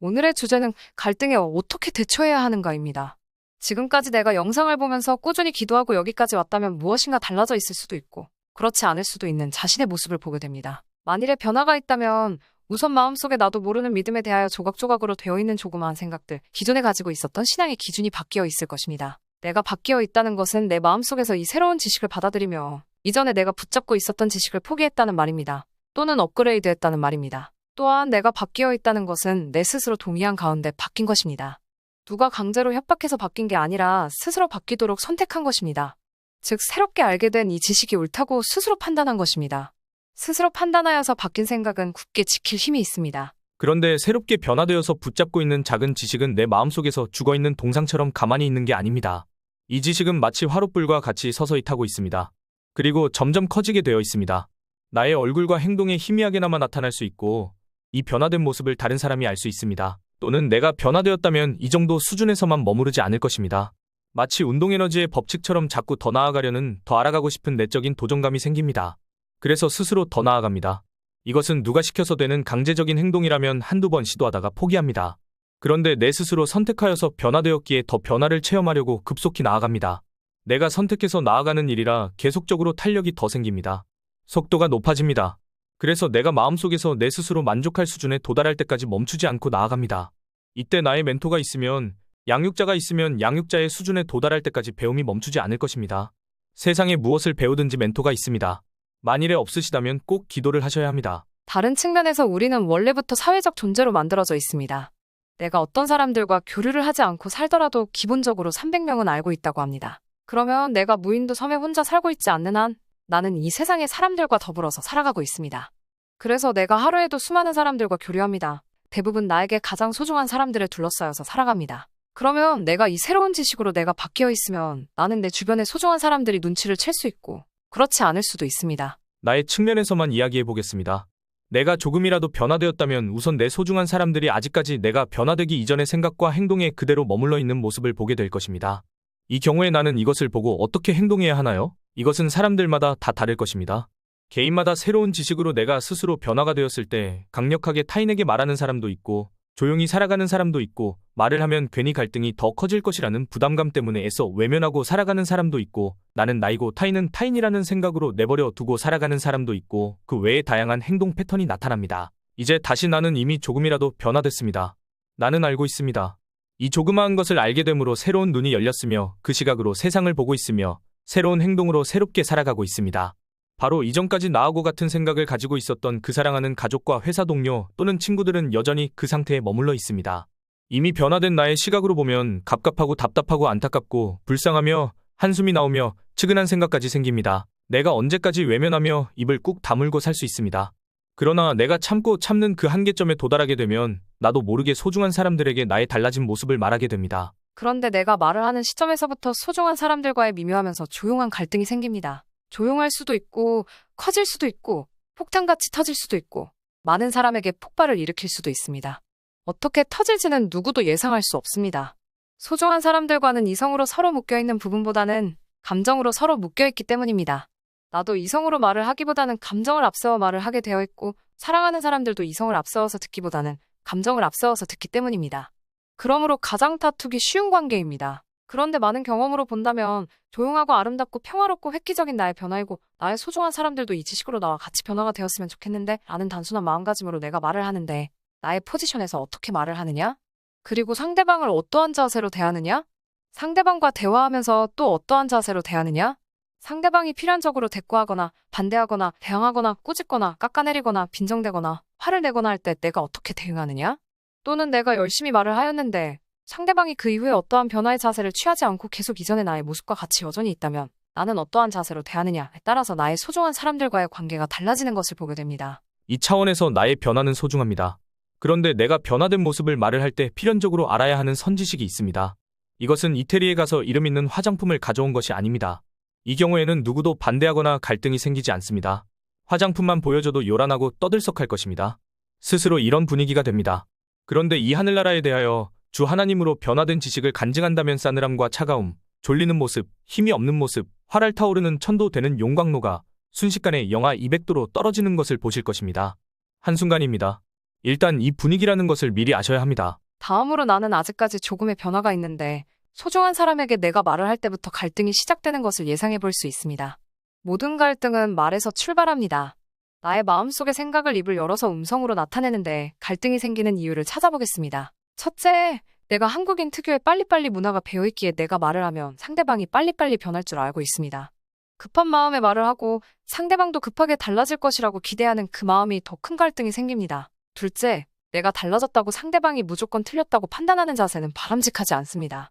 오늘의 주제는 갈등에 어떻게 대처해야 하는가입니다. 지금까지 내가 영상을 보면서 꾸준히 기도하고 여기까지 왔다면 무엇인가 달라져 있을 수도 있고, 그렇지 않을 수도 있는 자신의 모습을 보게 됩니다. 만일에 변화가 있다면 우선 마음속에 나도 모르는 믿음에 대하여 조각조각으로 되어 있는 조그마한 생각들, 기존에 가지고 있었던 신앙의 기준이 바뀌어 있을 것입니다. 내가 바뀌어 있다는 것은 내 마음속에서 이 새로운 지식을 받아들이며 이전에 내가 붙잡고 있었던 지식을 포기했다는 말입니다. 또는 업그레이드했다는 말입니다. 또한 내가 바뀌어 있다는 것은 내 스스로 동의한 가운데 바뀐 것입니다. 누가 강제로 협박해서 바뀐 게 아니라 스스로 바뀌도록 선택한 것입니다. 즉, 새롭게 알게 된 이 지식이 옳다고 스스로 판단한 것입니다. 스스로 판단하여서 바뀐 생각은 굳게 지킬 힘이 있습니다. 그런데 새롭게 변화되어서 붙잡고 있는 작은 지식은 내 마음속에서 죽어있는 동상처럼 가만히 있는 게 아닙니다. 이 지식은 마치 화롯불과 같이 서서히 타고 있습니다. 그리고 점점 커지게 되어 있습니다. 나의 얼굴과 행동에 희미하게나마 나타날 수 있고, 이 변화된 모습을 다른 사람이 알 수 있습니다. 또는 내가 변화되었다면 이 정도 수준에서만 머무르지 않을 것입니다. 마치 운동에너지의 법칙처럼 자꾸 더 나아가려는, 더 알아가고 싶은 내적인 도전감이 생깁니다. 그래서 스스로 더 나아갑니다. 이것은 누가 시켜서 되는 강제적인 행동이라면 한두 번 시도하다가 포기합니다. 그런데 내 스스로 선택하여서 변화되었기에 더 변화를 체험하려고 급속히 나아갑니다. 내가 선택해서 나아가는 일이라 계속적으로 탄력이 더 생깁니다. 속도가 높아집니다. 그래서 내가 마음속에서 내 스스로 만족할 수준에 도달할 때까지 멈추지 않고 나아갑니다. 이때 나의 멘토가 있으면, 양육자가 있으면 양육자의 수준에 도달할 때까지 배움이 멈추지 않을 것입니다. 세상에 무엇을 배우든지 멘토가 있습니다. 만일에 없으시다면 꼭 기도를 하셔야 합니다. 다른 측면에서 우리는 원래부터 사회적 존재로 만들어져 있습니다. 내가 어떤 사람들과 교류를 하지 않고 살더라도 기본적으로 300명은 알고 있다고 합니다. 그러면 내가 무인도 섬에 혼자 살고 있지 않는 한 나는 이 세상의 사람들과 더불어서 살아가고 있습니다. 그래서 내가 하루에도 수많은 사람들과 교류합니다. 대부분 나에게 가장 소중한 사람들에 둘러싸여서 살아갑니다. 그러면 내가 이 새로운 지식으로 내가 바뀌어 있으면 나는 내 주변의 소중한 사람들이 눈치를 챌 수 있고, 그렇지 않을 수도 있습니다. 나의 측면에서만 이야기해 보겠습니다. 내가 조금이라도 변화되었다면 우선 내 소중한 사람들이 아직까지 내가 변화되기 이전의 생각과 행동에 그대로 머물러 있는 모습을 보게 될 것입니다. 이 경우에 나는 이것을 보고 어떻게 행동해야 하나요? 이것은 사람들마다 다 다를 것입니다. 개인마다 새로운 지식으로 내가 스스로 변화가 되었을 때 강력하게 타인에게 말하는 사람도 있고, 조용히 살아가는 사람도 있고, 말을 하면 괜히 갈등이 더 커질 것이라는 부담감 때문에 애써 외면하고 살아가는 사람도 있고, 나는 나이고 타인은 타인이라는 생각으로 내버려 두고 살아가는 사람도 있고, 그 외에 다양한 행동 패턴이 나타납니다. 이제 다시 나는 이미 조금이라도 변화됐습니다. 나는 알고 있습니다. 이 조그마한 것을 알게 됨으로 새로운 눈이 열렸으며, 그 시각으로 세상을 보고 있으며, 새로운 행동으로 새롭게 살아가고 있습니다. 바로 이전까지 나하고 같은 생각을 가지고 있었던 그 사랑하는 가족과 회사 동료 또는 친구들은 여전히 그 상태에 머물러 있습니다. 이미 변화된 나의 시각으로 보면 갑갑하고 답답하고 안타깝고 불쌍하며 한숨이 나오며 측은한 생각까지 생깁니다. 내가 언제까지 외면하며 입을 꾹 다물고 살 수 있습니다. 그러나 내가 참고 참는 그 한계점에 도달하게 되면 나도 모르게 소중한 사람들에게 나의 달라진 모습을 말하게 됩니다. 그런데 내가 말을 하는 시점에서부터 소중한 사람들과의 미묘하면서 조용한 갈등이 생깁니다. 조용할 수도 있고, 커질 수도 있고, 폭탄같이 터질 수도 있고, 많은 사람에게 폭발을 일으킬 수도 있습니다. 어떻게 터질지는 누구도 예상할 수 없습니다. 소중한 사람들과는 이성으로 서로 묶여있는 부분보다는 감정으로 서로 묶여있기 때문입니다. 나도 이성으로 말을 하기보다는 감정을 앞세워 말을 하게 되어 있고, 사랑하는 사람들도 이성을 앞세워서 듣기보다는 감정을 앞세워서 듣기 때문입니다. 그러므로 가장 다투기 쉬운 관계입니다. 그런데 많은 경험으로 본다면 조용하고 아름답고 평화롭고 획기적인 나의 변화이고, 나의 소중한 사람들도 이 지식으로 나와 같이 변화가 되었으면 좋겠는데 라는 단순한 마음가짐으로 내가 말을 하는데, 나의 포지션에서 어떻게 말을 하느냐? 그리고 상대방을 어떠한 자세로 대하느냐? 상대방과 대화하면서 또 어떠한 자세로 대하느냐? 상대방이 필연적으로 대꾸하거나 반대하거나 대항하거나 꾸짖거나 깎아내리거나 빈정대거나 화를 내거나 할 때 내가 어떻게 대응하느냐? 또는 내가 열심히 말을 하였는데 상대방이 그 이후에 어떠한 변화의 자세를 취하지 않고 계속 이전의 나의 모습과 같이 여전히 있다면 나는 어떠한 자세로 대하느냐에 따라서 나의 소중한 사람들과의 관계가 달라지는 것을 보게 됩니다. 이 차원에서 나의 변화는 소중합니다. 그런데 내가 변화된 모습을 말을 할 때 필연적으로 알아야 하는 선지식이 있습니다. 이것은 이태리에 가서 이름 있는 화장품을 가져온 것이 아닙니다. 이 경우에는 누구도 반대하거나 갈등이 생기지 않습니다. 화장품만 보여줘도 요란하고 떠들썩할 것입니다. 스스로 이런 분위기가 됩니다. 그런데 이 하늘나라에 대하여 주 하나님으로 변화된 지식을 간증한다면 싸늘함과 차가움, 졸리는 모습, 힘이 없는 모습, 활알 타오르는 천도 되는 용광로가 순식간에 영하 200도로 떨어지는 것을 보실 것입니다. 한순간입니다. 일단 이 분위기라는 것을 미리 아셔야 합니다. 다음으로 나는 아직까지 조금의 변화가 있는데 소중한 사람에게 내가 말을 할 때부터 갈등이 시작되는 것을 예상해 볼 수 있습니다. 모든 갈등은 말에서 출발합니다. 나의 마음속의 생각을 입을 열어서 음성으로 나타내는데 갈등이 생기는 이유를 찾아보겠습니다. 첫째, 내가 한국인 특유의 빨리빨리 문화가 배어있기에 내가 말을 하면 상대방이 빨리빨리 변할 줄 알고 있습니다. 급한 마음에 말을 하고 상대방도 급하게 달라질 것이라고 기대하는 그 마음이 더 큰 갈등이 생깁니다. 둘째, 내가 달라졌다고 상대방이 무조건 틀렸다고 판단하는 자세는 바람직하지 않습니다.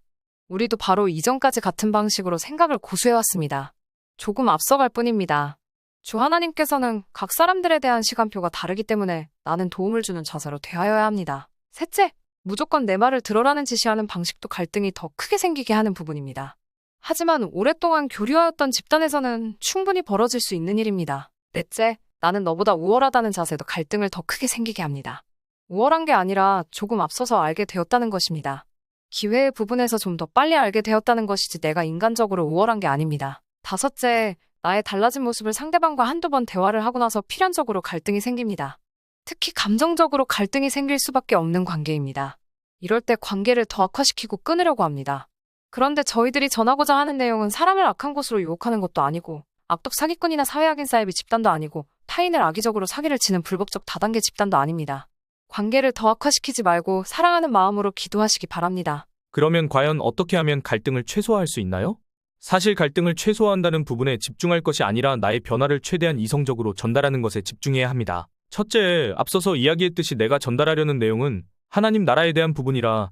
우리도 바로 이전까지 같은 방식으로 생각을 고수해왔습니다. 조금 앞서갈 뿐입니다. 주 하나님께서는 각 사람들에 대한 시간표가 다르기 때문에 나는 도움을 주는 자세로 대하여야 합니다. 셋째, 무조건 내 말을 들어라는 지시하는 방식도 갈등이 더 크게 생기게 하는 부분입니다. 하지만 오랫동안 교류하였던 집단에서는 충분히 벌어질 수 있는 일입니다. 넷째, 나는 너보다 우월하다는 자세도 갈등을 더 크게 생기게 합니다. 우월한 게 아니라 조금 앞서서 알게 되었다는 것입니다. 기회의 부분에서 좀 더 빨리 알게 되었다는 것이지 내가 인간적으로 우월한 게 아닙니다. 다섯째, 나의 달라진 모습을 상대방과 한두 번 대화를 하고 나서 필연적으로 갈등이 생깁니다. 특히 감정적으로 갈등이 생길 수밖에 없는 관계입니다. 이럴 때 관계를 더 악화시키고 끊으려고 합니다. 그런데 저희들이 전하고자 하는 내용은 사람을 악한 곳으로 유혹하는 것도 아니고 악독 사기꾼이나 사회악인 사이비 집단도 아니고 타인을 악의적으로 사기를 치는 불법적 다단계 집단도 아닙니다. 관계를 더 악화시키지 말고 사랑하는 마음으로 기도하시기 바랍니다. 그러면 과연 어떻게 하면 갈등을 최소화할 수 있나요? 사실 갈등을 최소화한다는 부분에 집중할 것이 아니라 나의 변화를 최대한 이성적으로 전달하는 것에 집중해야 합니다. 첫째, 앞서서 이야기했듯이 내가 전달하려는 내용은 하나님 나라에 대한 부분이라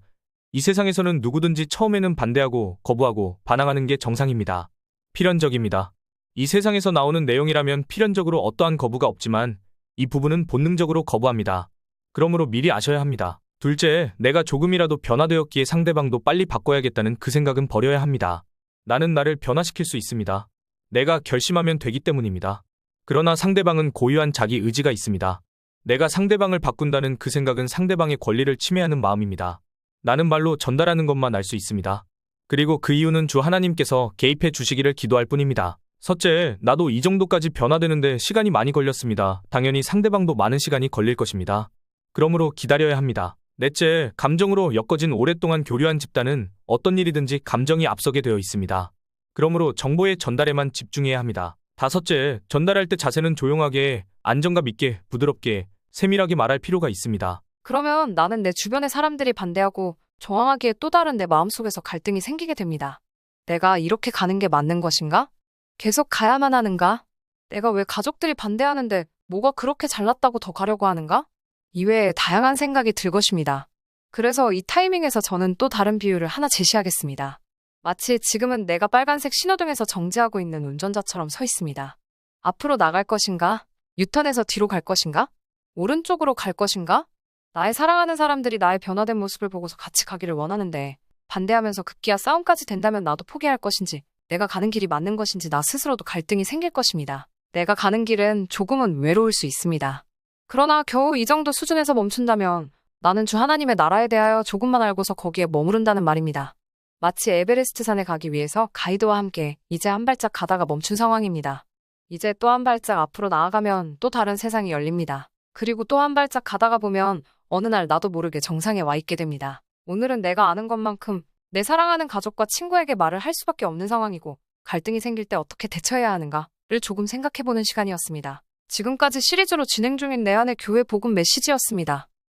이 세상에서는 누구든지 처음에는 반대하고 거부하고 반항하는 게 정상입니다. 필연적입니다. 이 세상에서 나오는 내용이라면 필연적으로 어떠한 거부가 없지만 이 부분은 본능적으로 거부합니다. 그러므로 미리 아셔야 합니다. 둘째, 내가 조금이라도 변화되었기에 상대방도 빨리 바꿔야겠다는 그 생각은 버려야 합니다. 나는 나를 변화시킬 수 있습니다. 내가 결심하면 되기 때문입니다. 그러나 상대방은 고유한 자기 의지가 있습니다. 내가 상대방을 바꾼다는 그 생각은 상대방의 권리를 침해하는 마음입니다. 나는 말로 전달하는 것만 알 수 있습니다. 그리고 그 이유는 주 하나님께서 개입해 주시기를 기도할 뿐입니다. 셋째, 나도 이 정도까지 변화되는데 시간이 많이 걸렸습니다. 당연히 상대방도 많은 시간이 걸릴 것입니다. 그러므로 기다려야 합니다. 넷째, 감정으로 엮어진 오랫동안 교류한 집단은 어떤 일이든지 감정이 앞서게 되어 있습니다. 그러므로 정보의 전달에만 집중해야 합니다. 다섯째, 전달할 때 자세는 조용하게, 안정감 있게, 부드럽게, 세밀하게 말할 필요가 있습니다. 그러면 나는 내 주변의 사람들이 반대하고 저항하기에 또 다른 내 마음속에서 갈등이 생기게 됩니다. 내가 이렇게 가는 게 맞는 것인가? 계속 가야만 하는가? 내가 왜 가족들이 반대하는데 뭐가 그렇게 잘났다고 더 가려고 하는가? 이외에 다양한 생각이 들 것입니다. 그래서 이 타이밍에서 저는 또 다른 비유를 하나 제시하겠습니다. 마치 지금은 내가 빨간색 신호등에서 정지하고 있는 운전자처럼 서 있습니다. 앞으로 나갈 것인가? 유턴해서 뒤로 갈 것인가? 오른쪽으로 갈 것인가? 나의 사랑하는 사람들이 나의 변화된 모습을 보고서 같이 가기를 원하는데 반대하면서 급기야 싸움까지 된다면 나도 포기할 것인지 내가 가는 길이 맞는 것인지 나 스스로도 갈등이 생길 것입니다. 내가 가는 길은 조금은 외로울 수 있습니다. 그러나 겨우 이 정도 수준에서 멈춘다면 나는 주 하나님의 나라에 대하여 조금만 알고서 거기에 머무른다는 말입니다. 마치 에베레스트 산에 가기 위해서 가이드와 함께 이제 한 발짝 가다가 멈춘 상황입니다. 이제 또 한 발짝 앞으로 나아가면 또 다른 세상이 열립니다. 그리고 또 한 발짝 가다가 보면 어느 날 나도 모르게 정상에 와 있게 됩니다. 오늘은 내가 아는 것만큼 내 사랑하는 가족과 친구에게 말을 할 수밖에 없는 상황이고 갈등이 생길 때 어떻게 대처해야 하는가를 조금 생각해보는 시간이었습니다. 지금까지 시리즈로 진행 중인 내 안의 교회 복음 메시지였습니다.